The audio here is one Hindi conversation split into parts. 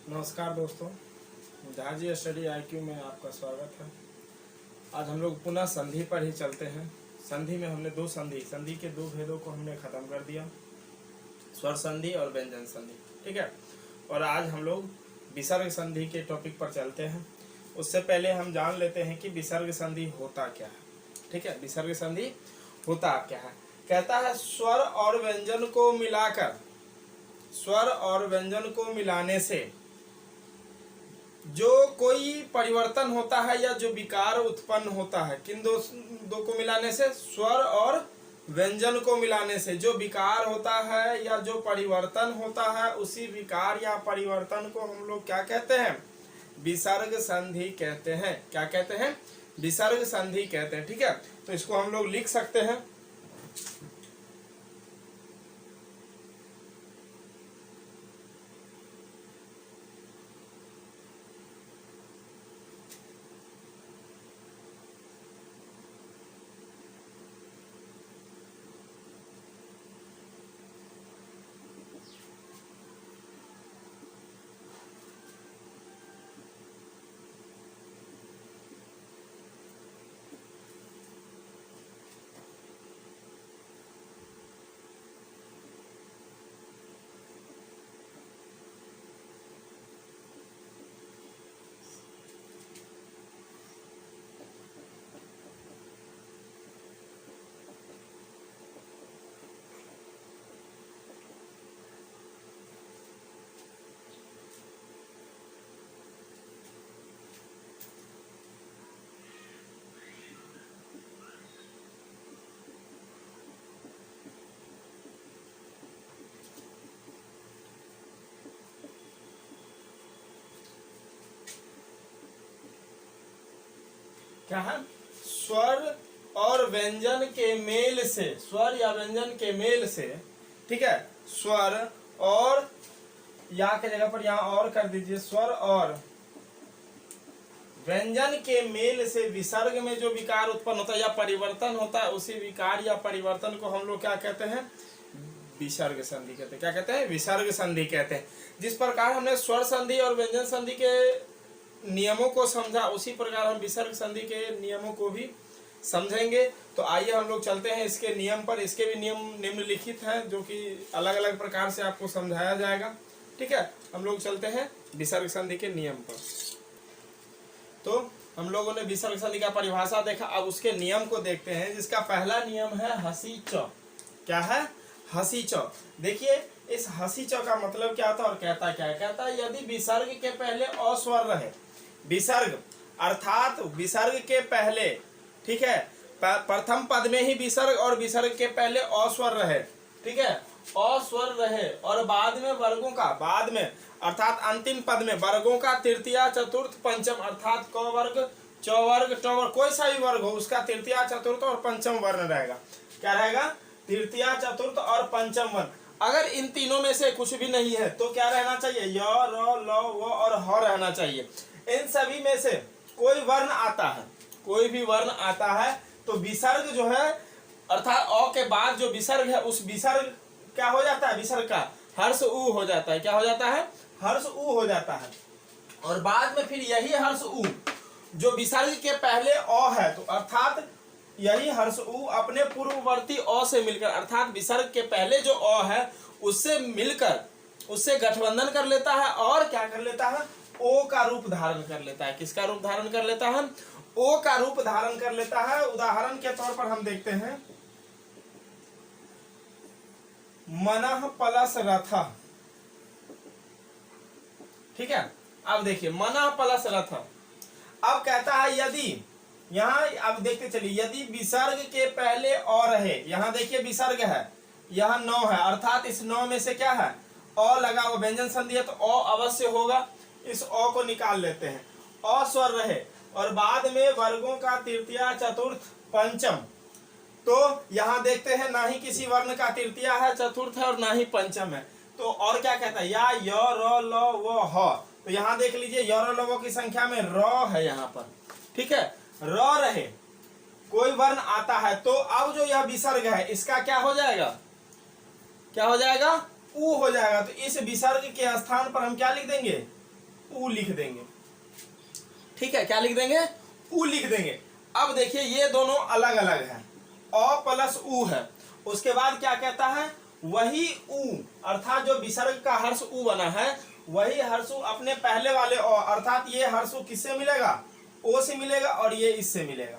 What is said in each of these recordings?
नमस्कार दोस्तों, जहाजी स्टडी IQ में आपका स्वागत है। आज हम लोग पुनः संधि पर ही चलते हैं। संधि में हमने दो संधि के दो भेदों को हमने खत्म कर दिया, स्वर संधि और व्यंजन संधि। ठीक है, और आज हम लोग विसर्ग संधि के टॉपिक पर चलते हैं। उससे पहले हम जान लेते हैं कि विसर्ग संधि होता क्या है। ठीक है, विसर्ग संधि होता क्या है। कहता है स्वर और व्यंजन को मिलाकर, स्वर और व्यंजन को मिलाने से जो कोई परिवर्तन होता है या जो विकार उत्पन्न होता है, किन दो को मिलाने से, स्वर और व्यंजन को मिलाने से जो विकार होता है या जो परिवर्तन होता है, उसी विकार या परिवर्तन को हम लोग क्या कहते हैं? विसर्ग संधि कहते हैं। क्या कहते हैं? विसर्ग संधि कहते हैं। ठीक है, तो इसको हम लोग लिख सकते हैं। क्या है? स्वर और व्यंजन के मेल से, स्वर या व्यंजन के मेल से, ठीक है, स्वर और, या के जगह पर यहां और कर दीजिए, स्वर और व्यंजन के मेल से विसर्ग में जो विकार उत्पन्न होता है या परिवर्तन होता है, उसी विकार या परिवर्तन को हम लोग क्या कहते हैं? विसर्ग संधि कहते हैं। क्या कहते हैं? विसर्ग संधि कहते हैं। जिस प्रकार हमने स्वर संधि और व्यंजन संधि के नियमों को समझा, उसी प्रकार हम विसर्ग संधि के नियमों को भी समझेंगे। तो आइए हम लोग चलते हैं इसके नियम पर। इसके भी नियम निम्नलिखित हैं, जो कि अलग अलग प्रकार से आपको समझाया जाएगा। ठीक है, हम लोग चलते हैं विसर्ग संधि के नियम पर। तो हम लोगों ने विसर्ग संधि का परिभाषा देखा, अब उसके नियम को देखते हैं। जिसका पहला नियम है हसी च। क्या है? हसी च। देखिए, इस हसी च का मतलब क्या था और कहता क्या है? कहता है यदि विसर्ग के पहले अस्वर रहे, विसर्ग अर्थात विसर्ग के पहले, ठीक है, प्रथम पद में ही विसर्ग और विसर्ग के पहले अस्वर रहे, ठीक है, अस्वर रहे, और बाद में वर्गों का, बाद में अर्थात अंतिम पद में वर्गों का तृतीय चतुर्थ पंचम अर्थात क वर्ग, च वर्ग, ट वर्ग, कोई सा भी वर्ग हो उसका तृतीय चतुर्थ और पंचम वर्ण रहेगा। क्या रहेगा? तृतीय चतुर्थ और पंचम वर्ण। अगर इन तीनों में से कुछ भी नहीं है तो क्या रहना चाहिए? य, र, ल, व और ह रहना चाहिए। इन सभी में से कोई वर्ण आता है, कोई भी वर्ण आता है तो विसर्ग जो है, अर्थात अ के बाद जो विसर्ग है, उस विसर्ग क्या हो जाता है? विसर्ग का हर्ष उ हो जाता है। क्या हो जाता है? हर्ष उ हो जाता है। और बाद में फिर यही हर्ष उ जो विसर्ग के पहले अ है, तो अर्थात यही हर्ष उ अपने पूर्ववर्ती अ से मिलकर, अर्थात विसर्ग के पहले जो अ है उससे मिलकर, उससे गठबंधन कर लेता है और क्या कर लेता है? ओ का रूप धारण कर लेता है। किसका रूप धारण कर लेता है? ओ का रूप धारण कर लेता है। उदाहरण के तौर पर हम देखते हैं, मनः प्लस रथ। ठीक है, अब देखिए मनः प्लस रथ। अब कहता है यदि, यहां अब देखते चलिए, यदि विसर्ग के पहले अ रहे, यहां देखिए विसर्ग है, यह नौ है, अर्थात इस नौ में से क्या है? अ लगा हुआ, व्यंजन संधि है तो अ अवश्य होगा। इस अ को निकाल लेते हैं। अ स्वर रहे और बाद में वर्गों का तृतीय चतुर्थ पंचम, तो यहां देखते हैं ना ही किसी वर्ण का तृतीय है, चतुर्थ है और ना ही पंचम है। तो और क्या कहता है? या य, र, ल, व, ह। तो यहां देख लीजिए य, र, ल, व की संख्या में र है यहां पर। ठीक है, र रहे, कोई वर्ण आता है तो अब जो यह विसर्ग है इसका क्या हो जाएगा? क्या हो जाएगा? उ हो जाएगा। तो इस विसर्ग के स्थान पर हम क्या लिख देंगे? उ लिख देंगे। ठीक है, क्या लिख देंगे? उ लिख देंगे। अब देखिए ये दोनों अलग अलग है, अ प्लस उ है। उसके बाद क्या कहता है, वही उ अर्थात जो विसर्ग का हर्ष उ बना है वही हर्षु अपने पहले वाले अ अर्थात ये हर्षु किससे मिलेगा? ओ से मिलेगा और ये इससे मिलेगा,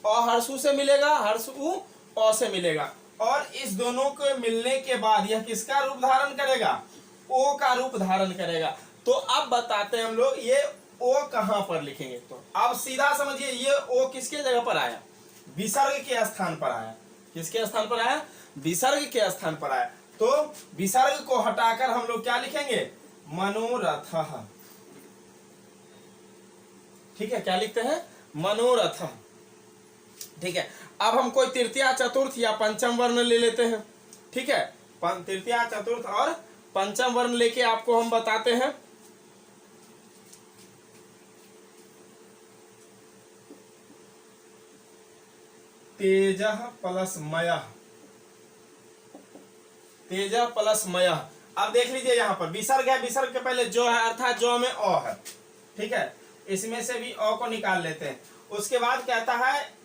अ हर्षु से मिलेगा, हर्ष उ अ से मिलेगा। और इस दोनों के मिलने के बाद यह किसका रूप धारण करेगा? ओ का रूप धारण करेगा। तो अब बताते हैं हम लोग ये ओ कहां पर लिखेंगे। तो अब सीधा समझिए ये ओ किसके जगह पर आया? विसर्ग के स्थान पर आया। किसके स्थान पर आया? विसर्ग के स्थान पर आया। तो विसर्ग को हटाकर हम लोग क्या लिखेंगे? मनोरथ। ठीक है, क्या लिखते हैं? मनोरथ। ठीक है, अब हम कोई तृतीया चतुर्थ या पंचम वर्ण ले लेते हैं। ठीक है, तृतीया चतुर्थ और पंचम वर्ण लेके आपको हम बताते हैं। तेजः प्लस मयः, तेजः प्लस मयः। अब देख लीजिए यहाँ पर विसर्ग है, विसर्ग के पहले जो है अर्थात जो में अ है। ठीक है, इसमें से भी अ को निकाल लेते हैं। उसके बाद कहता है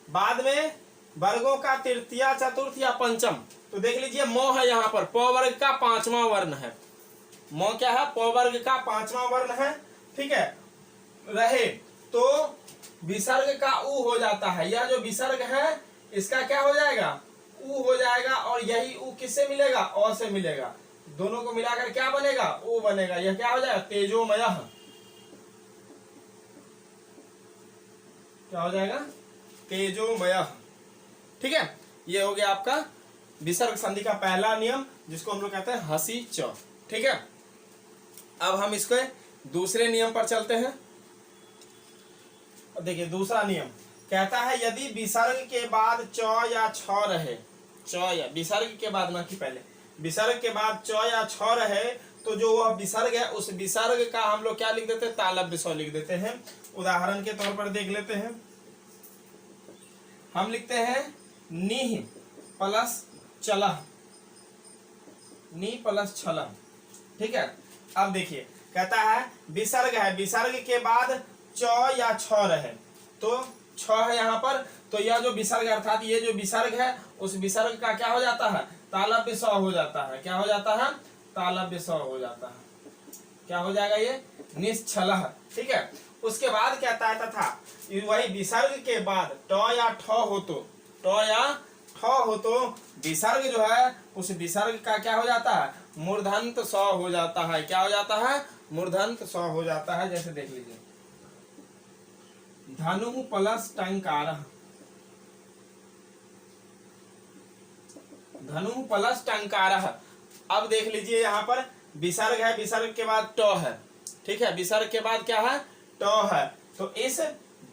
बाद में वर्गों का तृतीया चतुर्थ या पंचम। तो देख लीजिए म है यहाँ पर, प वर्ग का 5वां वर्ण है। म क्या है? प वर्ग का 5वां वर्ण है। ठीक है, रहे तो विसर्ग का उ हो जाता है। यह जो विसर्ग है इसका क्या हो जाएगा? उ हो जाएगा। और यही उ किससे मिलेगा? अ से मिलेगा। दोनों को मिलाकर क्या बनेगा? उ बनेगा। यह क्या हो जाएगा? तेजोमयः। क्या हो जाएगा? तेजोमयः। ठीक है, ये हो गया आपका विसर्ग संधि का पहला नियम, जिसको हम लोग कहते हैं हसी च। ठीक है, अब हम इसके दूसरे नियम पर चलते हैं। देखिए दूसरा नियम कहता है यदि विसर्ग के बाद च या छ रहे, च या विसर्ग के बाद, ना कि पहले, विसर्ग के बाद च या छ रहे, तो जो वह विसर्ग है उस विसर्ग का हम लोग क्या लिख देते हैं? तालव्य स लिख देते हैं। उदाहरण के तौर पर देख लेते हैं। हम लिखते हैं निह प्लस चलह, नी प्लस छलह। ठीक है, अब देखिए कहता है विसर्ग है, विसर्ग के बाद च या छ रहे, तो छ है यहाँ पर, तो यह जो विसर्ग अर्थात ये जो विसर्ग है उस विसर्ग का क्या हो जाता है? तालव्य स हो जाता है। क्या हो जाता है? तालव्य स हो जाता है। क्या हो जाएगा? ये निश्छलह। ठीक है, उसके बाद कहता है तथा वही विसर्ग के बाद ट या ठ हो तो, ट या ठ हो तो विसर्ग जो है उस विसर्ग का क्या हो जाता है? मूर्धन्त स हो जाता है। क्या हो जाता है? मूर्धन्त स हो जाता है। जैसे देख लीजिए धनु प्लस टंकारः, धनु प्लस टंकारः। अब देख लीजिए यहाँ पर विसर्ग है, विसर्ग के बाद ट है। ठीक है, विसर्ग के बाद क्या है? ट है। तो इस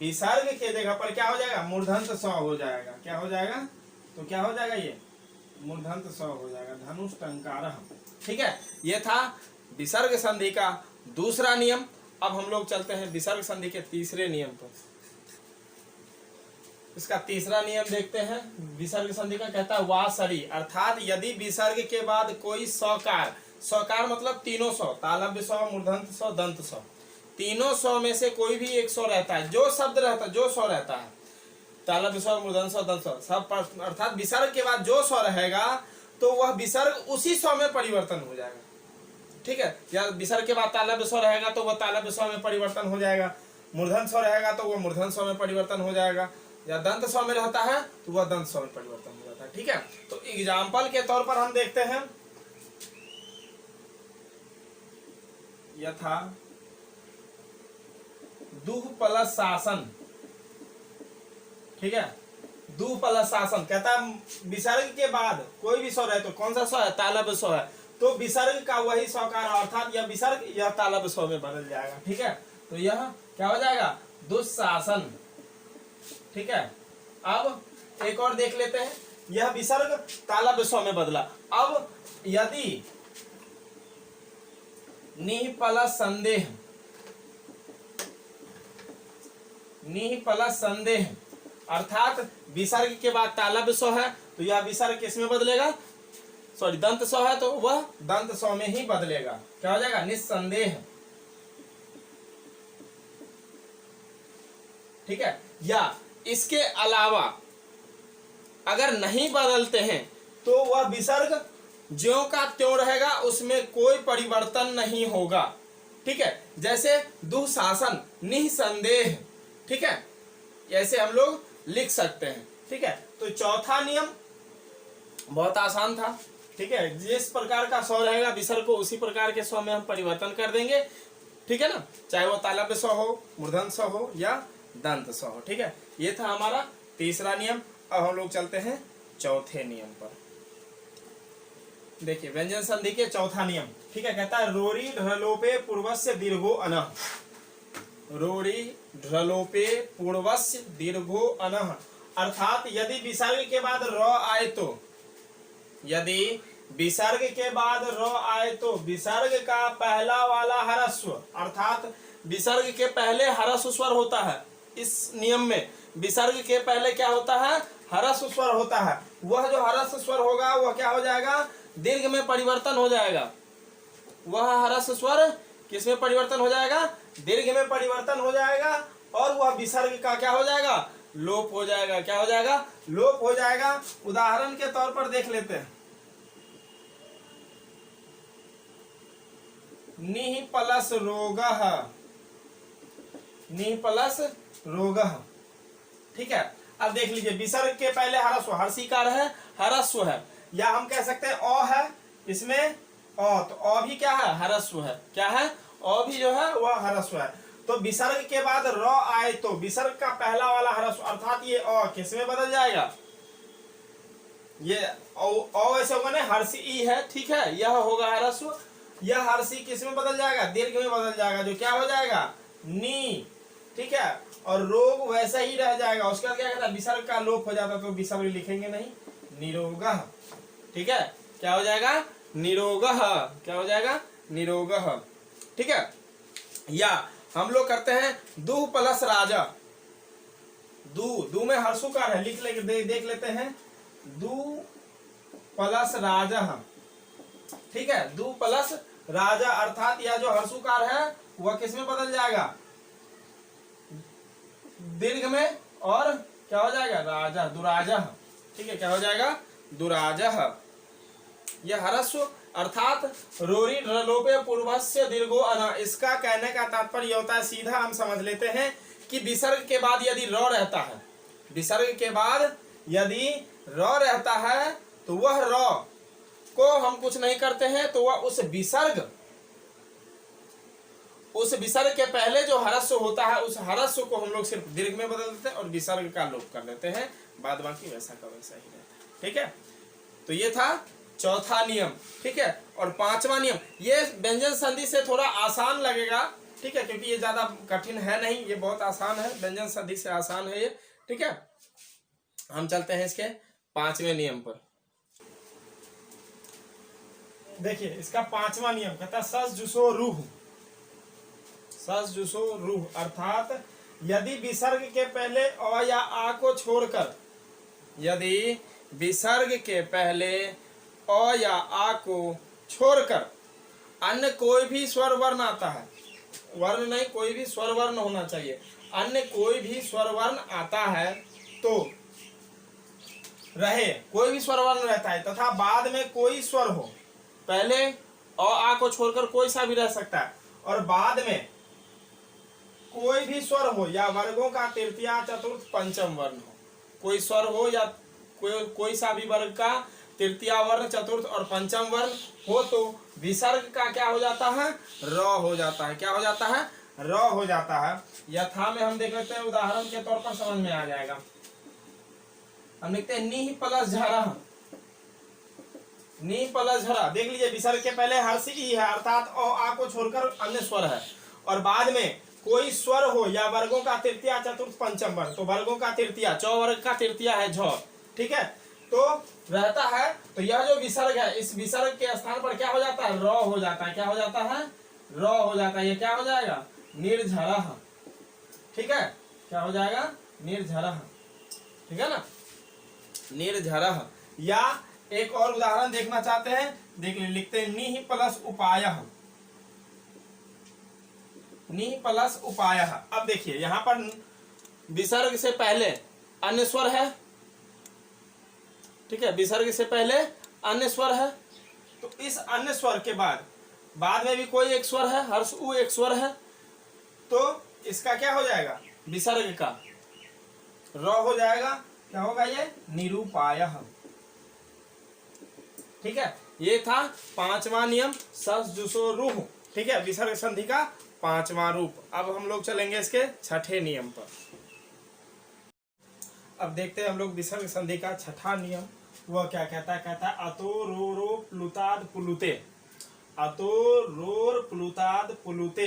विसर्ग के जगह पर क्या हो जाएगा? मूर्धन्त स हो जाएगा। क्या हो जाएगा? तो क्या हो जाएगा? ये मूर्धन्त स हो जाएगा, धनुष टंकारः। ठीक है, ये था विसर्ग संधि का दूसरा नियम। अब हम लोग चलते हैं विसर्ग संधि के तीसरे नियम पर। इसका तीसरा नियम देखते हैं विसर्ग संधि का। कहता है वासरी अर्थात यदि विसर्ग के बाद कोई सकार, सकार मतलब तीनों सौ, तालव्य स, मूर्धन्त स, दंत स, तीनों सौ में से कोई भी एक सौ रहता है, जो शब्द रहता है, जो सौ रहता है, तालव्य स, मूर्धन्त स, दंत स, सब अर्थात विसर्ग के बाद जो सौ रहेगा तो वह विसर्ग उसी सौ में परिवर्तन हो जाएगा। ठीक है, या विसर्ग के बाद तालव्य स रहेगा तो वह तालव्य स में परिवर्तन हो जाएगा, मूर्धन्त स रहेगा तो वह मूर्धन्त स में परिवर्तन हो जाएगा, या दंत स में रहता है तो वह दंत स में परिवर्तन हो जाता है। ठीक है, तो एग्जाम्पल के तौर पर हम देखते हैं यथा दुह प्लस शासन। ठीक है, दुह प्लस शासन कहता है विसर्ग के बाद कोई भी स्वर है तो कौन सा स्वर है? तालव्य स्वर है, तो विसर्ग का वही स्वकार अर्थात यह विसर्ग यह तालव्य स्वर में बदल जाएगा। ठीक है, तो यह क्या हो जाएगा? दुस्शासन। ठीक है, अब एक और देख लेते हैं। यह विसर्ग तालव्य स्वर में बदला। अब यदि निह प्लस संदेह, निह प्लस संदेह अर्थात विसर्ग के बाद तालव्य स्वर है तो यह विसर्ग किसमें बदलेगा? सॉरी, दंत स्वर है तो वह दंत स्वर में ही बदलेगा। क्या हो जाएगा? निस्संदेह। ठीक है। या इसके अलावा अगर नहीं बदलते हैं तो वह विसर्ग ज्यों का त्यों रहेगा, उसमें कोई परिवर्तन नहीं होगा। ठीक है, जैसे दुशासन, निसंदेह, ठीक है, ऐसे हम लोग लिख सकते हैं। ठीक है, तो चौथा नियम बहुत आसान था। ठीक है, जिस प्रकार का स्व रहेगा विसर्ग को उसी प्रकार के स्व में हम परिवर्तन कर देंगे। ठीक है ना, चाहे वो तालव्य स्व हो, मूर्धन्य स्व हो या दंत स्व हो। ठीक है, ये था हमारा तीसरा नियम। अब हम लोग चलते हैं चौथे नियम पर। देखिए व्यंजन संधि के चौथा नियम। ठीक है, कहता है रोरी ढ्रलोपे पूर्वस्य दीर्घो अनः। रोरी ढ्रलोपे पूर्वस्य दीर्घो अनः, अर्थात यदि विसर्ग के बाद र आए तो, यदि विसर्ग के बाद र आए तो विसर्ग का पहला वाला ह्रस्व, अर्थात विसर्ग के पहले ह्रस्व स्वर होता है। इस नियम में विसर्ग के पहले क्या होता है? ह्रस्व स्वर होता है। वह जो ह्रस्व स्वर होगा वह क्या हो जाएगा? दीर्घ में परिवर्तन हो जाएगा। वह ह्रस्व स्वर किस में परिवर्तन हो जाएगा? दीर्घ में परिवर्तन हो जाएगा, और वह विसर्ग का क्या हो जाएगा? लोप हो जाएगा। क्या हो जाएगा? लोप हो जाएगा। उदाहरण के तौर पर देख लेते हैं। निह प्लस रोगः, निह प्लस रोगः। ठीक है, अब देख लीजिए विसर्ग के पहले ह्रस्व, हर्षिकार है, ह्रस्व है, या हम कह सकते हैं अ है इसमें अ, तो अ भी क्या है? ह्रस्व है। क्या है? अ भी जो है वह ह्रस्व है। तो विसर्ग के बाद र आए तो विसर्ग का पहला वाला ह्रस्व, अर्थात ये अ किस में बदल जाएगा? ये अ वैसे होगा ना, हर्षी ई है, ठीक है, यह होगा ह्रस्व। यह हर्षी किस में बदल जाएगा? दीर्घ में बदल जाएगा, जो क्या हो जाएगा? नी। ठीक है, और रोग वैसा ही रह जाएगा। उसके बाद क्या कहता है? विसर्ग का लोप हो जाता, तो विसर्ग लिखेंगे नहीं, निरोगः। ठीक है, क्या हो जाएगा? निरोगः। क्या हो जाएगा? निरोगः। ठीक है, या हम लोग करते हैं दु प्लस राजा। दू में हर्षुकार है, लिख ले, देख लेते हैं। दु प्लस राजा। ठीक है, दु प्लस राजा, अर्थात यह जो हर्षुकार है वह किस में बदल जाएगा? दीर्घ में, और क्या हो जाएगा? राजा, दुराजा। ठीक है, क्या हो जाएगा? दुराजा। यह ह्रस्व, अर्थात रोरी ढ्रलोपे पूर्वस्य दीर्घो अनः। इसका कहने का तात्पर्य होता है, सीधा हम समझ लेते हैं कि विसर्ग के बाद यदि र रहता है, विसर्ग के बाद यदि र रहता है तो वह र को हम कुछ नहीं करते हैं, तो वह उस विसर्ग के पहले जो ह्रस्व होता है उस ह्रस्व को हम लोग सिर्फ दीर्घ में बदल देते हैं और विसर्ग का लोप कर देते हैं। बाद बाकी वैसा का वैसा ही रहता है। ठीक है, तो ये था चौथा नियम। ठीक है, और पांचवा नियम, ये व्यंजन संधि से थोड़ा आसान लगेगा। ठीक है, क्योंकि ये ज्यादा कठिन है नहीं, ये बहुत आसान है, व्यंजन संधि से आसान है ये। ठीक है, हम चलते हैं इसके पांचवें नियम पर। देखिए इसका पांचवा नियम कहता है सस जुसो रूह। सस जुसो रूह, अर्थात यदि विसर्ग के पहले अ या आ को छोड़कर, यदि विसर्ग के पहले अ या आ को छोड़कर अन्य कोई भी स्वर वर्ण आता है, वर्ण नहीं, कोई भी स्वर वर्ण होना चाहिए, अन्य कोई भी स्वर वर्ण आता है तो रहे, कोई भी स्वर वर्ण रहता है, तथा बाद में कोई स्वर हो, पहले अ आ को छोड़कर कोई सा भी रह सकता है, और बाद में कोई भी स्वर हो या वर्गों का तृतीय, चतुर्थ, पंचम वर्ण हो, कोई स्वर हो या कोई सा भी वर्ग का तृतीय वर्ण, चतुर्थ और पंचम वर्ण हो, तो विसर्ग का क्या हो जाता है? र हो जाता है। क्या हो जाता है? र हो जाता है। यथा में हम देख लेते हैं, उदाहरण के तौर पर समझ में आ जाएगा। हम लिखते हैं निह प्लस झरः। निह प्लस झरः, देख लीजिए विसर्ग के पहले हर्ष ई है, अर्थात अ आ को छोड़कर अन्य स्वर है, और बाद में कोई स्वर हो या वर्गों का तृतीय, चतुर्थ, पंचम वर्ण, तो वर्गों का तृतीय, चौ वर्ग का तृतीय है झ। ठीक है, तो रहता है, तो यह जो विसर्ग है इस विसर्ग के स्थान पर क्या हो जाता है? र हो जाता है। क्या हो जाता है? र हो जाता है। ये क्या हो जाएगा? निर्झरः। ठीक है, क्या हो जाएगा? निर्झरः। ठीक है ना, निर्झरः। या एक और उदाहरण देखना चाहते हैं, देख ले, लिखते हैं निह प्लस उपायः। निह प्लस उपायः। अब देखिए यहाँ पर विसर्ग से पहले अन्य स्वर है, ठीक है, विसर्ग से पहले अन्य स्वर है, तो इस अन्य स्वर के बाद में भी कोई एक स्वर है, हर्ष उ एक स्वर है, तो इसका क्या हो जाएगा, विसर्ग का र हो जाएगा, क्या होगा ये, निरूपायः। ठीक है, ये था पांचवा नियम सस जुसो रूह, ठीक है, विसर्ग संधि का पांचवा रूप। अब हम लोग चलेंगे इसके छठे नियम पर। अब देखते हैं हम लोग विसर्ग संधि का छठा नियम, वह क्या कहता है, कहता है अतो रो रो प्लुताद पुलुते, अतो रोर प्लुताद पुलुते,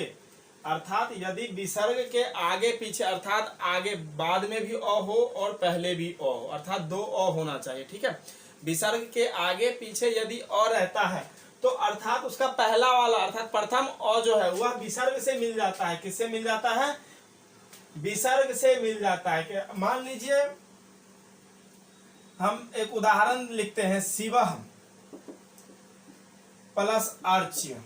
अर्थात यदि विसर्ग के आगे पीछे, अर्थात आगे बाद में भी अ हो और पहले भी अ हो, अर्थात दो अ होना चाहिए, ठीक है, विसर्ग के आगे पीछे यदि अ रहता है तो अर्थात उसका पहला वाला अर्थात प्रथम अ जो है वह विसर्ग से मिल जाता है। किससे मिल जाता है, विसर्ग से मिल जाता है। कि मान लीजिए हम एक उदाहरण लिखते हैं, शिवः प्लस अर्च्य,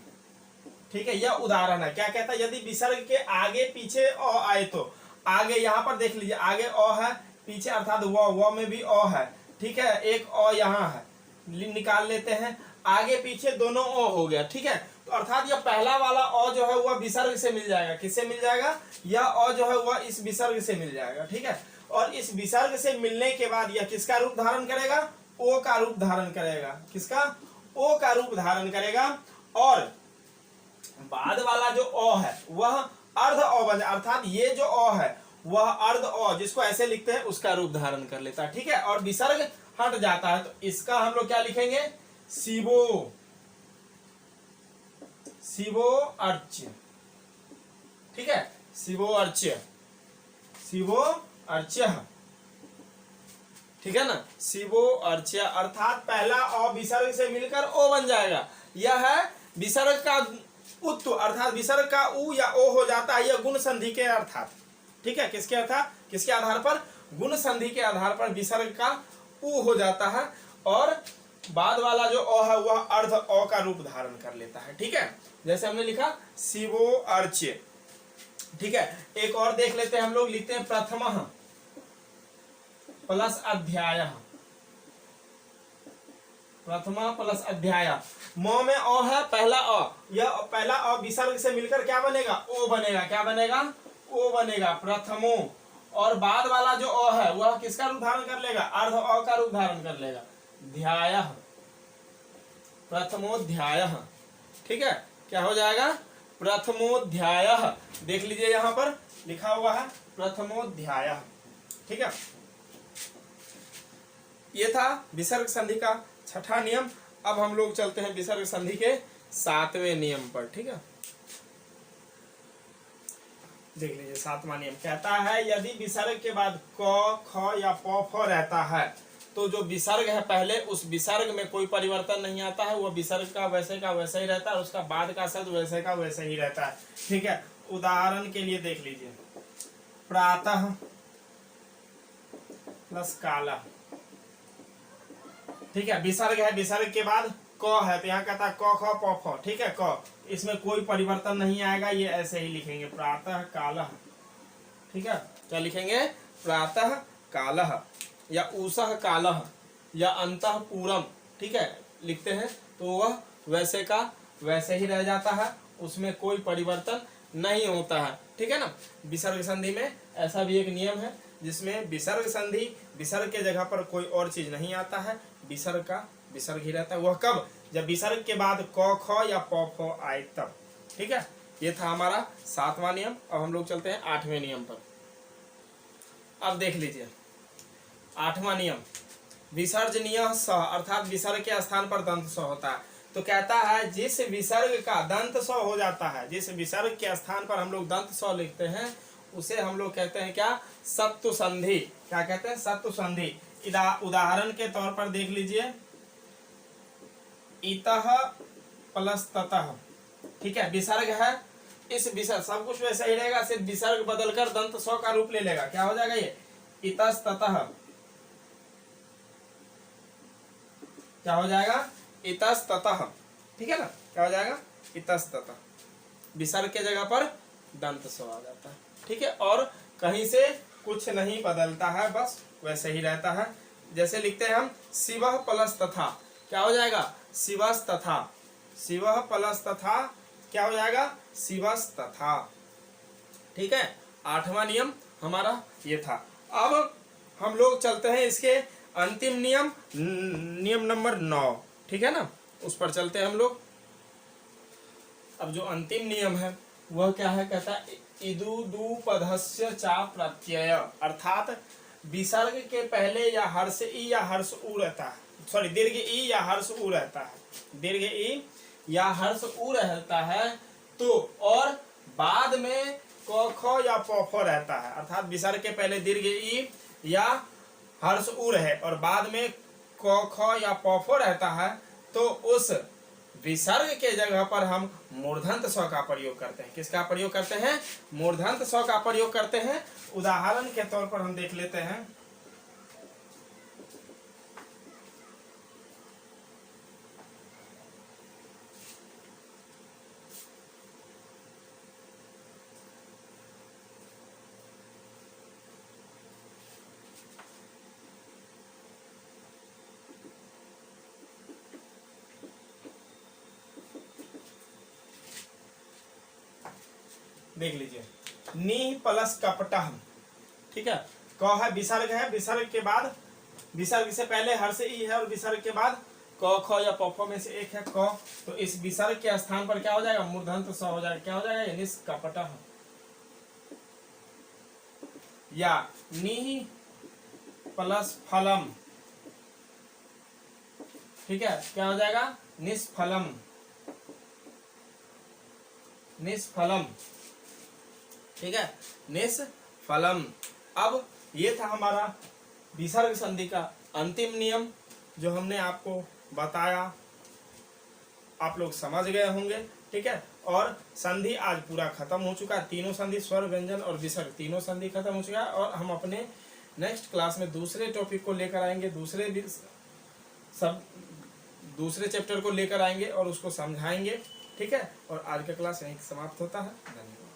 ठीक है, यह उदाहरण है। क्या कहता है, यदि विसर्ग के आगे पीछे अ आए तो आगे, यहां पर देख लीजिए, आगे अ है, पीछे अर्थात व में भी अ है, ठीक है, एक अ यहाँ है, निकाल लेते हैं, आगे पीछे दोनों अ हो गया, ठीक है, तो अर्थात यह पहला वाला अ जो है वह विसर्ग से मिल जाएगा। किससे मिल जाएगा, यह अ जो है वह इस विसर्ग से मिल जाएगा, ठीक है, और इस विसर्ग से मिलने के बाद यह किसका रूप धारण करेगा, ओ का रूप धारण करेगा। किसका, ओ का रूप धारण करेगा, और बाद वाला जो अ है वह अर्ध अ बन, अर्थात ये जो अ है वह अर्ध अ, जिसको ऐसे लिखते हैं, उसका रूप धारण कर लेता है, ठीक है, और विसर्ग हट जाता है, तो इसका हम लोग क्या लिखेंगे, शिवो, शिवो अर्च्य, ठीक है, शिवो अर्च्य, शिवो अर्च्य, ठीक है ना, शिवो अर्च्य, अर्थात पहला अ विसर्ग से मिलकर ओ बन जाएगा। यह है विसर्ग का उत्तु, अर्थात विसर्ग का उ या ओ हो जाता है, यह गुण संधि के अर्थात, ठीक है, किसके अर्थात, किसके आधार पर, गुण संधि के आधार पर विसर्ग का उ हो जाता है, और बाद वाला जो अ है वह अर्ध अ का रूप धारण कर लेता है, ठीक है, जैसे हमने लिखा शिवो अर्च्य, ठीक है। एक और देख लेते हैं हम लोग, लिखते हैं प्रथमः प्लस अध्यायः, प्रथमा प्लस अध्याय, म में अ है, पहला अ, यह पहला अ विसर्ग से मिलकर क्या बनेगा, ओ बनेगा, क्या बनेगा, ओ बनेगा, प्रथमो, और बाद वाला जो अ है वह किसका रूप धारण कर लेगा, अर्ध अ का रूप धारण कर लेगा, ध्यायः, प्रथमोध्यायः, ठीक है, क्या हो जाएगा, प्रथमोध्यायः, देख लीजिए यहां पर लिखा हुआ है प्रथमोध्यायः, ठीक है। ये था विसर्ग संधि का छठा नियम। अब हम लोग चलते हैं विसर्ग संधि के सातवें नियम पर, ठीक है, देख लीजिए सातवां नियम कहता है, यदि विसर्ग के बाद क ख या प फ रहता है तो जो विसर्ग है पहले, उस विसर्ग में कोई परिवर्तन नहीं आता है, वह विसर्ग का वैसे ही रहता है, उसका बाद का शब्द वैसे का वैसे ही रहता है, ठीक है। उदाहरण के लिए देख लीजिए, प्रातः प्लस काला, ठीक है, विसर्ग है, विसर्ग के बाद क है, तो यहाँ कहता है क ख प फ, ठीक है, क, इसमें कोई परिवर्तन नहीं आएगा, ये ऐसे ही लिखेंगे, प्रातः कालः, ठीक है, क्या लिखेंगे, प्रातः कालः, या ऊषः कालः, या अंतः पूरम, ठीक है, लिखते हैं, तो वह वैसे का वैसे ही रह जाता है, उसमें कोई परिवर्तन नहीं होता है, ठीक है ना। विसर्ग संधि में ऐसा भी एक नियम है, जिसमें विसर्ग संधि, विसर्ग के जगह पर कोई और चीज नहीं आता है, विसर्ग का विसर्ग ही रहता है। वह कब, जब विसर्ग के बाद क ख या प फ आए तब, ठीक है। ये था हमारा सातवां नियम। अब हम लोग चलते हैं आठवें नियम पर। अब देख लीजिए आठवां नियम, विसर्जनीय स, अर्थात विसर्ग के स्थान पर दंत स होता है। तो कहता है जिस विसर्ग का दंत स हो जाता है, जिस विसर्ग के स्थान पर हम लोग दंत स लिखते हैं, उसे हम लोग कहते हैं क्या, सत्तु संधि। क्या कहते हैं, सत्तु संधि। उदाहरण के तौर पर देख लीजिए, इतः प्लस ततः, ठीक है, विसर्ग है, इस विसर्ग सब कुछ वैसा ही रहेगा, सिर्फ विसर्ग बदलकर दंत स का रूप ले लेगा। क्या हो जाएगा ये, इतस्ततः, क्या हो जाएगा, इतस्ततः, ठीक है ना, क्या हो जाएगा, इतस्ततः। विसर्ग के जगह पर दंत स आ जाता है, ठीक है। और कहीं से कुछ नहीं बदलता है, बस वैसे ही रहता है। जैसे लिखते हैं हम शिवः प्लस तथा, क्या हो जाएगा शिवस् तथा, शिवः प्लस तथा क्या हो जाएगा शिवस् तथा। ठीक है, 8वां नियम हमारा ये था। अब हम लोग चलते हैं इसके अंतिम नियम, नियम नंबर 9। ठीक है ना, उस पर चलते हैं हम लोग। अब जो अंतिम नियम है वह क्या है, कहता है इदु दु पदस्य चा प्रत्यय, अर्थात विसर्ग के पहले या हर्ष ई या हर्ष उ रहता है, सॉरी दीर्घ ई या हर्ष उ रहता है, दीर्घ ई या हर्ष उ रहता है तो, और बाद में क ख या प फ रहता है, अर्थात विसर्ग के पहले दीर्घ ई या हर्ष उ रहे और बाद में क ख या प फ रहता है, तो उस विसर्ग के जगह पर हम मूर्धन्त स्व का प्रयोग करते हैं। किसका प्रयोग करते हैं, मूर्धन्त स्व का प्रयोग करते हैं। उदाहरण के तौर पर हम देख लेते हैं। देख लीजिए, नी प्लस कपटह, ठीक है, क है विसर्ग है, विसर्ग के बाद, विसर्ग से पहले हर्ष ई है और विसर्ग के बाद क ख या प फ में से एक है क, तो इस विसर्ग के स्थान पर क्या हो जाएगा मूर्धन्त स हो जाएगा, क्या हो जाएगा निष्कपटः, या नी प्लस फलम, ठीक है, क्या हो जाएगा निष्फलम, निष्फलम, ठीक है, निष्फलम। अब ये था हमारा विसर्ग संधि का अंतिम नियम जो हमने आपको बताया, आप लोग समझ गए होंगे। ठीक है, और संधि आज पूरा खत्म हो चुका है, तीनों संधि स्वर व्यंजन और विसर्ग तीनों संधि खत्म हो चुका है, और हम अपने नेक्स्ट क्लास में दूसरे टॉपिक को लेकर आएंगे, दूसरे चैप्टर को लेकर आएंगे और उसको समझाएंगे। ठीक है, और आज का क्लास यहीं समाप्त होता है। धन्यवाद।